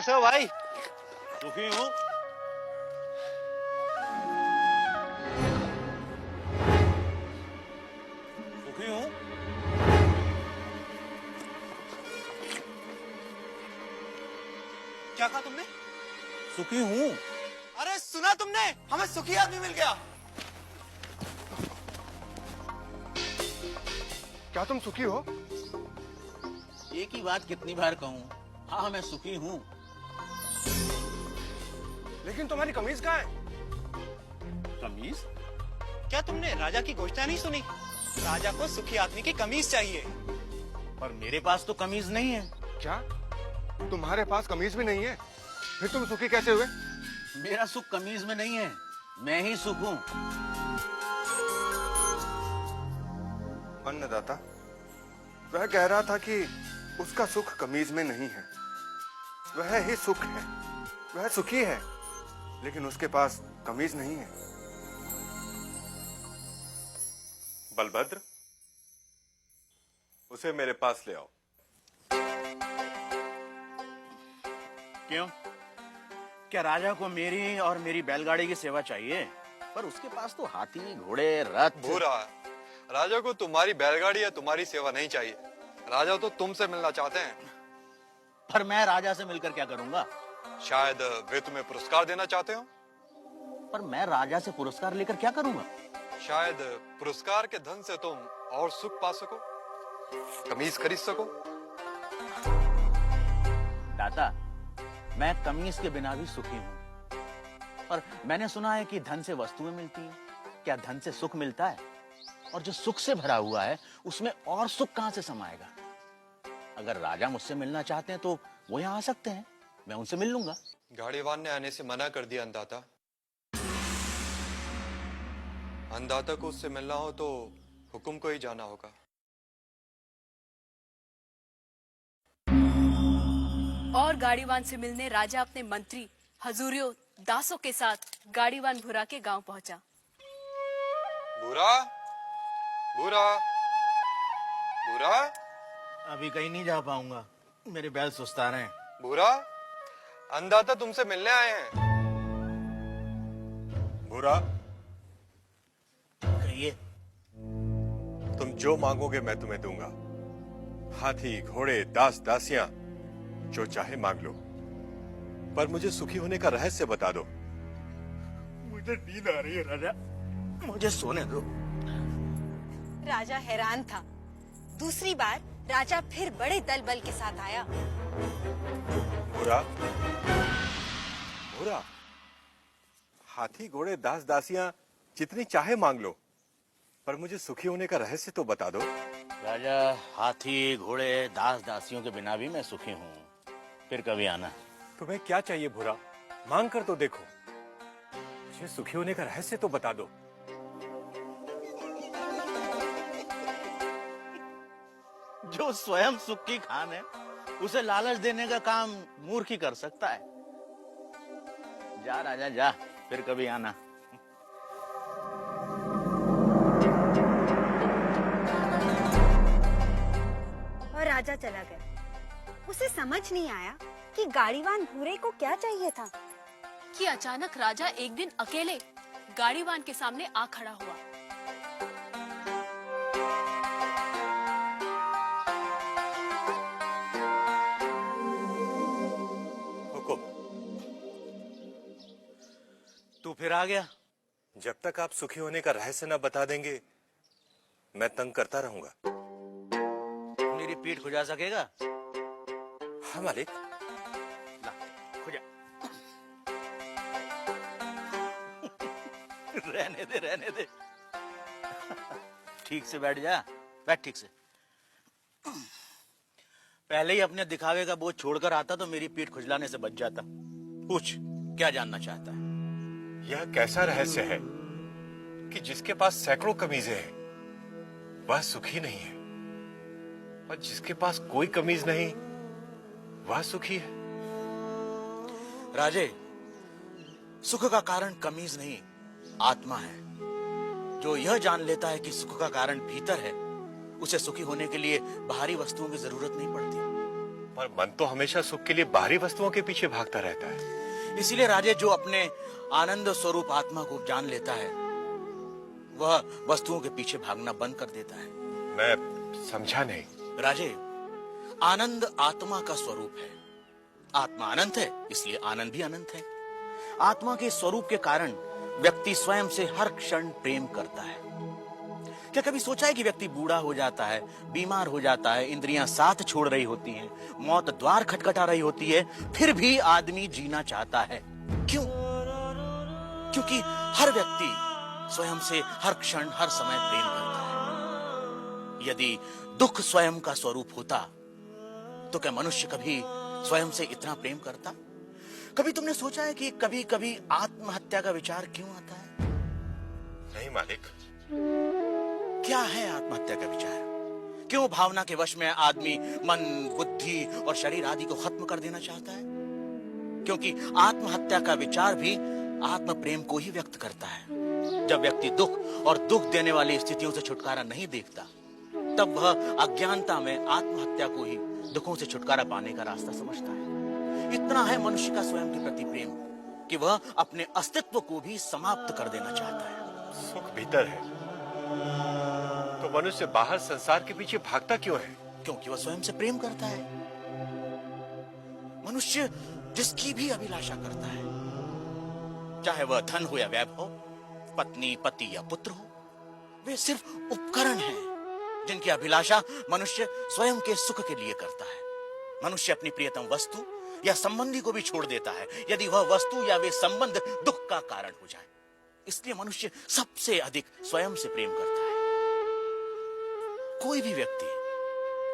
कैसे हो भाई? सुखी हूँ। सुखी हूँ। क्या कहा तुमने? सुखी हूँ। अरे सुना तुमने? हमें सुखी आदमी मिल गया। क्या तुम सुखी हो? एक ही बात कितनी बार कहूँ? हाँ, मैं सुखी हूँ। लेकिन तुम्हारी कमीज कहाँ है? कमीज? क्या तुमने राजा की घोषणा नहीं सुनी? राजा को सुखी आदमी की कमीज चाहिए। पर मेरे पास तो कमीज नहीं है। क्या तुम्हारे पास कमीज भी नहीं है? फिर तुम सुखी कैसे हुए? मेरा सुख कमीज में नहीं है, मैं ही सुख हूँ। अन्नदाता, वह कह रहा था कि उसका सुख कमीज में नहीं है, वह ही सुख है, वह सुखी है, लेकिन उसके पास कमीज नहीं है। बलभद्र, उसे मेरे पास ले आओ। क्यों? क्या राजा को मेरी और मेरी बैलगाड़ी की सेवा चाहिए? पर उसके पास तो हाथी, घोड़े, रथ। भूरा, राजा को तुम्हारी बैलगाड़ी या तुम्हारी सेवा नहीं चाहिए। राजा तो तुमसे मिलना चाहते हैं। पर मैं राजा से मिलकर क्या करूंगा? शायद वे तुम्हें पुरस्कार देना चाहते हो। पर मैं राजा से पुरस्कार लेकर क्या करूंगा? शायद पुरस्कार के धन से तुम और सुख पा सको, कमीज खरीद सको। दाता, मैं कमीज के बिना भी सुखी हूँ। और मैंने सुना है कि धन से वस्तुएं मिलती हैं। क्या धन से सुख मिलता है? और जो सुख से भरा हुआ है उसमें और सुख कहां से समाएगा? अगर राजा मुझसे मिलना चाहते हैं तो वो यहाँ आ सकते हैं, मैं उनसे मिल लूंगा। गाड़ीवान ने आने से मना कर दिया अन्नदाता। अन्नदाता को उससे मिलना हो तो हुकुम को ही जाना होगा। और गाड़ीवान से मिलने राजा अपने मंत्री हजूरियों दासों के साथ गाड़ीवान भूरा के गांव पहुंचा। भूरा, भूरा, भूरा, अभी कहीं नहीं जा पाऊंगा, मेरे बैल सुस्ता रहे हैं। भूरा, अन्नदाता तुमसे मिलने आए हैं। भूरा, कहिए। तुम जो मांगोगे मैं तुम्हें दूंगा। हाथी, घोड़े, दास, दासियां, जो चाहे मांग लो, पर मुझे सुखी होने का रहस्य बता दो। मुझे नींद आ रही है राजा, मुझे सोने दो। राजा हैरान था। दूसरी बार राजा फिर बड़े दल बल के साथ आया। भूरा, भूरा, हाथी, घोड़े, दास, दासियां जितनी चाहे मांग लो, पर मुझे सुखी होने का रहस्य तो बता दो। राजा, हाथी, घोड़े, दास, दासियों के बिना भी मैं सुखी हूँ। फिर कभी आना। तुम्हें क्या चाहिए भूरा? मांग कर तो देखो। मुझे सुखी होने का रहस्य तो बता दो। जो स्वयं सुख की खान है उसे लालच देने का काम मूर्ख ही कर सकता है। जा राजा जा, फिर कभी आना। और राजा चला गया। उसे समझ नहीं आया कि गाड़ीवान भूरे को क्या चाहिए था। कि अचानक राजा एक दिन अकेले गाड़ीवान के सामने आ खड़ा हुआ। हुकुम। तू फिर आ गया? जब तक आप सुखी होने का रहस्य न बता देंगे, मैं तंग करता रहूंगा। मेरी पीठ खुजा सकेगा? हाँ मालिक। ला, खुजा। रहने दे, रहने दे। ठीक से बैठ जा, बैठ ठीक से। पहले ही अपने दिखावे का बोझ छोड़कर आता तो मेरी पीठ खुजलाने से बच जाता। पूछ, क्या जानना चाहता है? यह कैसा रहस्य है कि जिसके पास सैकड़ों कमीजें हैं वह सुखी नहीं है, और जिसके पास कोई कमीज नहीं वह सुखी है? राजे, सुख का कारण कमीज नहीं, आत्मा है। जो यह जान लेता है कि सुख का कारण भीतर है, उसे सुखी होने के लिए बाहरी वस्तुओं की जरूरत नहीं पड़ती। पर मन तो हमेशा सुख के लिए बाहरी वस्तुओं के पीछे भागता रहता है। इसीलिए राजे, जो अपने आनंद स्वरूप आत्मा को जान लेता है वह वस्तुओं के पीछे भागना बंद कर देता है। मैं समझा नहीं। राजे, आनंद आत्मा का स्वरूप है। आत्मा अनंत है, इसलिए आनंद भी अनंत है। आत्मा के स्वरूप के कारण व्यक्ति स्वयं से हर क्षण प्रेम करता है। क्या कभी सोचा है कि व्यक्ति बूढ़ा हो जाता है, बीमार हो जाता है, इंद्रियां साथ छोड़ रही होती हैं, मौत द्वार खटखटा रही होती है, फिर भी आदमी जीना चाहता है? क्यों? क्योंकि हर व्यक्ति स्वयं से हर क्षण हर समय प्रेम करता है। यदि दुख स्वयं का स्वरूप होता तो क्या मनुष्य कभी स्वयं से इतना प्रेम करता? कभी तुमने सोचा है कि कभी कभी आत्महत्या का विचार क्यों आता है? नहीं मालिक। क्या है आत्महत्या का विचार? क्यों भावना के वश में आदमी मन, बुद्धि और शरीर आदि को खत्म कर देना चाहता है? क्योंकि आत्महत्या का विचार भी आत्म प्रेम को ही व्यक्त करता है। जब व्यक्ति दुख और दुख देने वाली स्थितियों से छुटकारा नहीं देखता, तब वह अज्ञानता में आत्महत्या को ही दुखों से छुटकारा पाने का रास्ता समझता है। इतना है मनुष्य का स्वयं के प्रति प्रेम कि वह अपने अस्तित्व को भी समाप्त कर देना चाहता है। सुख भीतर है तो मनुष्य बाहर संसार के पीछे भागता क्यों है? क्योंकि वह स्वयं से प्रेम करता है। मनुष्य जिसकी भी अभिलाषा करता है, चाहे वह धन हो या वैभव, पत्नी, पति या पुत्र हो, वे सिर्फ उपकरण हैं जिनकी अभिलाषा मनुष्य स्वयं के सुख के लिए करता है। मनुष्य अपनी प्रियतम वस्तु या संबंधी को भी छोड़ देता है यदि वह वस्तु या वे संबंध दुख का कारण हो जाए। इसलिए मनुष्य सबसे अधिक स्वयं से प्रेम करता है। कोई भी व्यक्ति,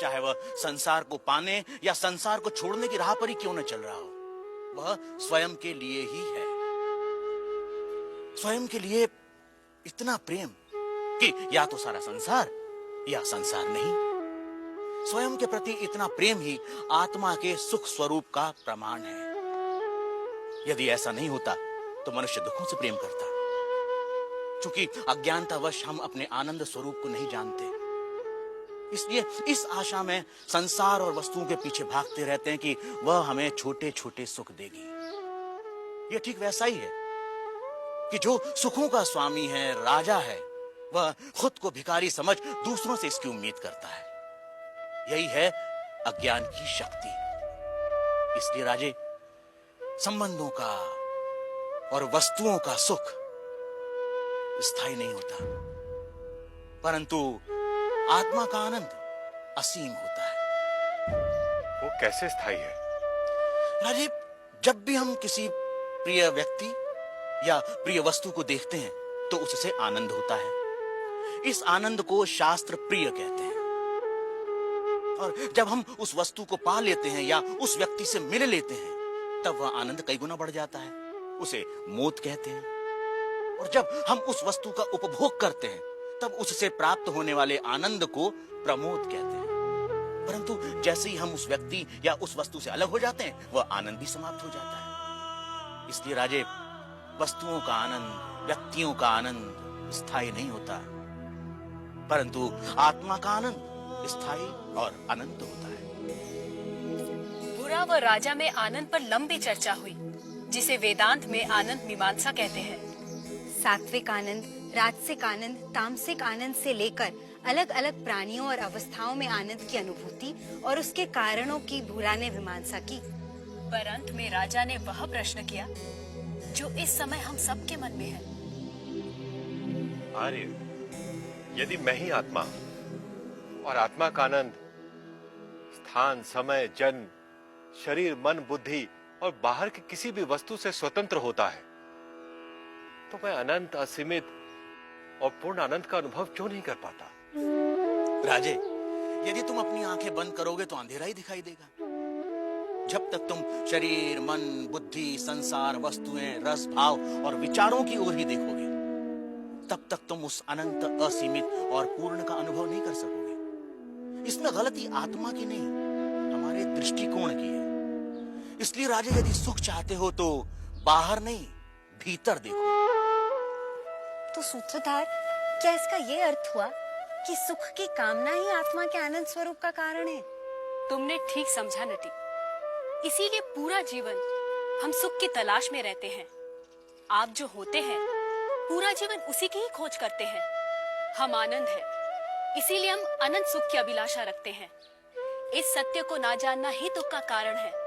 चाहे वह संसार को पाने या संसार को छोड़ने की राह पर ही क्यों न चल रहा हो, वह स्वयं के लिए ही है। स्वयं के लिए इतना प्रेम कि या तो सारा संसार या संसार नहीं। स्वयं के प्रति इतना प्रेम ही आत्मा के सुख स्वरूप का प्रमाण है। यदि ऐसा नहीं होता तो मनुष्य दुखों से प्रेम करता। क्योंकि अज्ञानतावश हम अपने आनंद स्वरूप को नहीं जानते, इसलिए इस आशा में संसार और वस्तुओं के पीछे भागते रहते हैं कि वह हमें छोटे छोटे सुख देगी। यह ठीक वैसा ही है कि जो सुखों का स्वामी है, राजा है, वह खुद को भिखारी समझ दूसरों से इसकी उम्मीद करता है। यही है अज्ञान की शक्ति। इसलिए राजे, संबंधों का और वस्तुओं का सुख स्थायी नहीं होता, परंतु आत्मा का आनंद असीम होता है। वो कैसे स्थायी है? राजे, जब भी हम किसी प्रिय व्यक्ति या प्रिय वस्तु को देखते हैं तो उससे आनंद होता है। इस आनंद को शास्त्र प्रिय कहते हैं। और जब हम उस वस्तु को पा लेते हैं या उस व्यक्ति से मिल लेते हैं, तब वह आनंद कई गुना बढ़ जाता है। उसे मोद कहते हैं। और जब हम उस वस्तु का उपभोग करते हैं, तब उससे प्राप्त होने वाले आनंद को प्रमोद कहते हैं। परंतु जैसे ही हम उस व्यक्ति या उस वस्तु से अलग हो जाते हैं, वह आनंद भी समाप्त हो जाता है। इसलिए राजे, वस्तुओं का आनंद, व्यक्तियों का आनंद स्थायी नहीं होता, परंतु आत्मा का आनंद स्थायी और अनंत होता है। बुरा व राजा में आनंद पर लंबी चर्चा हुई, जिसे वेदांत में आनंद मीमांसा कहते हैं। सात्विक आनंद, राजसिक आनंद, तामसिक आनंद से लेकर अलग अलग प्राणियों और अवस्थाओं में आनंद की अनुभूति और उसके कारणों की बुरा ने मीमांसा की। पर अंत में राजा ने वह प्रश्न किया जो इस समय हम सबके मन में है। आर्य, यदि मैं ही आत्मा और आत्मा का आनंद स्थान, समय, जन्म, शरीर, मन, बुद्धि और बाहर की किसी भी वस्तु से स्वतंत्र होता है, तो मैं अनंत, असीमित और पूर्ण आनंद का अनुभव क्यों नहीं कर पाता? राजे, यदि तुम अपनी आंखें बंद करोगे तो अंधेरा ही दिखाई देगा। जब तक तुम शरीर, मन, बुद्धि, संसार, वस्तुएं, रस, भाव और विचारों की ओर ही देखोगे, तब तक तुम उस अनंत, असीमित और पूर्ण का अनुभव नहीं कर सकोगे। इसमें गलती आत्मा की नहीं, हमारे दृष्टिकोण की है। इसलिए राजे, यदि सुख चाहते हो तो बाहर नहीं, भीतर देखो। तो सूत्रधार, क्या इसका ये अर्थ हुआ कि सुख की कामना ही आत्मा के आनंद स्वरूप का कारण है? तुमने ठीक समझा नटी। इसीलिए पूरा जीवन हम सुख की तलाश में रहते हैं। आप जो होते हैं पूरा जीवन उसी की ही खोज करते हैं। हम आनंद है, इसीलिए हम अनंत सुख की अभिलाषा रखते हैं। इस सत्य को ना जानना ही दुख का कारण है।